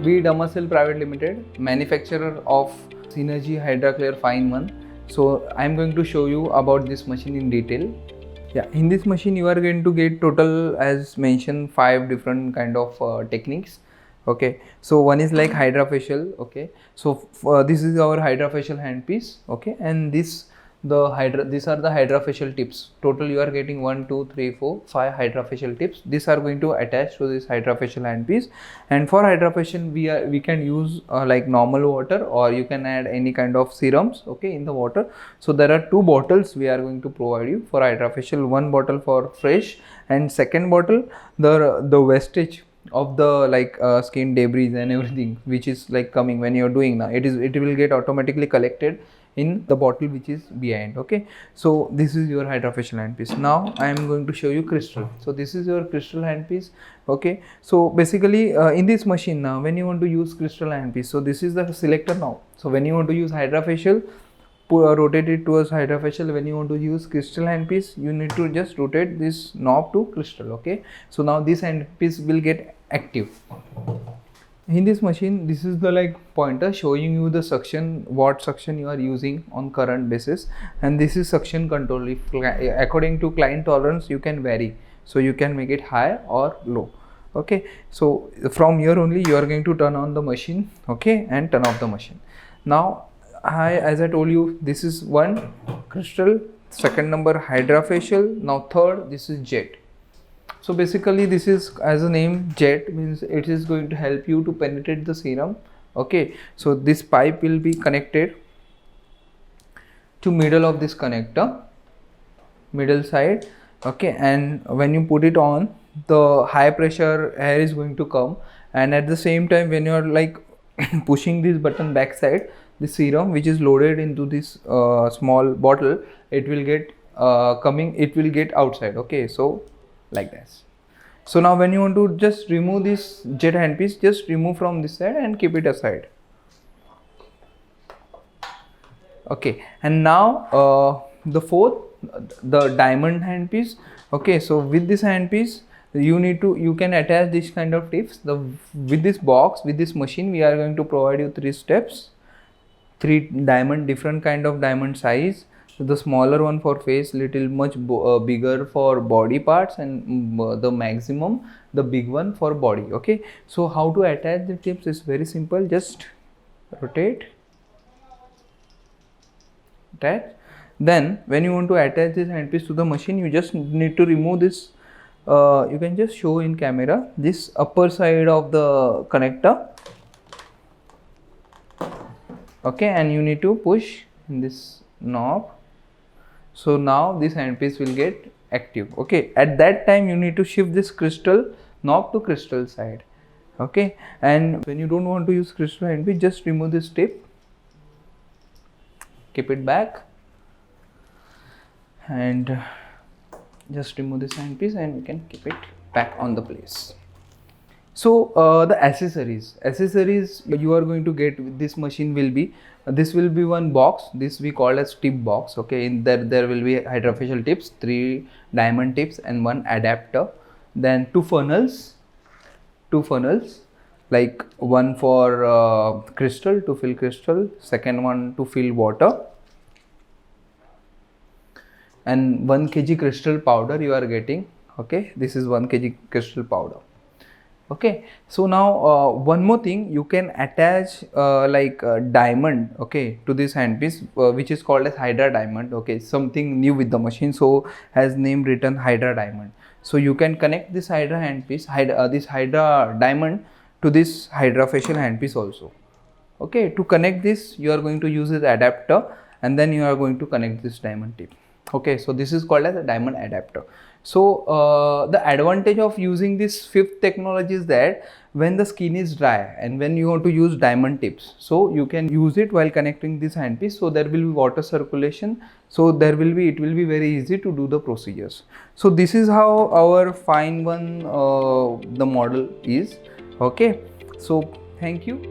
We Damascene Private Limited, manufacturer of Synergy HydraClear Fine 1. So I am going to show you about this machine in detail. Yeah, in this machine you are going to get total, as mentioned, 5 different kind of techniques. Okay, so one is like hydrofacial. Okay, so this is our hydrofacial handpiece. Okay, and these are the hydrofacial tips. Total you are getting 1 2 3 4 5 hydrofacial tips. These are going to attach to this hydrofacial handpiece. And for hydrofacial we can use like normal water, or you can add any kind of serums, okay, in the water. So there are 2 bottles we are going to provide you for hydrofacial. One bottle for fresh, and second bottle the wastage of the skin debris and everything which is like coming when you're doing now, it will get automatically collected in the bottle which is behind. Okay, so this is your hydrofacial handpiece. Now I am going to show you crystal. So this is your crystal handpiece. Okay, so basically in this machine, now when you want to use crystal handpiece, so this is the selector now. So when you want to use hydrofacial, rotate it towards hydrofacial. When you want to use crystal handpiece, you need to just rotate this knob to crystal. Okay, so now this handpiece will get active. In this machine, this is the pointer showing you the suction, what suction you are using on current basis, and this is suction control. If according to client tolerance you can vary, so you can make it high or low. Okay, so from here only you are going to turn on the machine, okay, and turn off the machine. Now as I told you, this is one crystal, second number hydrofacial, now third this is jet. So basically this is, as a name, jet means it is going to help you to penetrate the serum. Okay, so this pipe will be connected to middle of this connector, middle side. Okay, and when you put it on, the high pressure air is going to come, and at the same time when you are like pushing this button backside, the serum which is loaded into this small bottle, it will get it will get outside. Okay, so like this. So now when you want to just remove this jet handpiece, just remove from this side and keep it aside. Okay, and now the fourth, the diamond handpiece. Okay, so with this handpiece you can attach this kind of tips. With this box, with this machine, we are going to provide you 3 steps, 3 diamond, different kind of diamond size. So the smaller one for face, little much bigger for body parts, and the maximum, the big one for body. Okay, so how to attach the tips is very simple. Just rotate, attach. Then when you want to attach this handpiece to the machine, you just need to remove this. You can just show in camera this upper side of the connector. Okay, and you need to push in this knob. So now this handpiece will get active. Okay, at that time you need to shift this crystal knob to crystal side. Okay, and when you don't want to use crystal handpiece, just remove this tip, keep it back, and just remove this handpiece, and you can keep it back on the place. So the accessories you are going to get with this machine will be, this will be one box. This we call as tip box. Okay, in there will be hydrofacial tips, 3 diamond tips, and 1 adapter. Then 2 funnels, like one for crystal, to fill crystal, second one to fill water, and 1 kg crystal powder you are getting. Okay, this is 1 kg crystal powder. Okay, so now one more thing, you can attach diamond, okay, to this handpiece, which is called as Hydra diamond. Okay, something new with the machine, so has name written Hydra diamond. So you can connect this Hydra handpiece, this Hydra diamond, to this hydrofacial handpiece also. Okay, to connect this you are going to use this adapter, and then you are going to connect this diamond tip. Okay, so this is called as a diamond adapter. So the advantage of using this 5th technology is that when the skin is dry and when you want to use diamond tips, so you can use it while connecting this handpiece. So there will be water circulation, so it will be very easy to do the procedures. So this is how our fine one the model is. Okay, so thank you.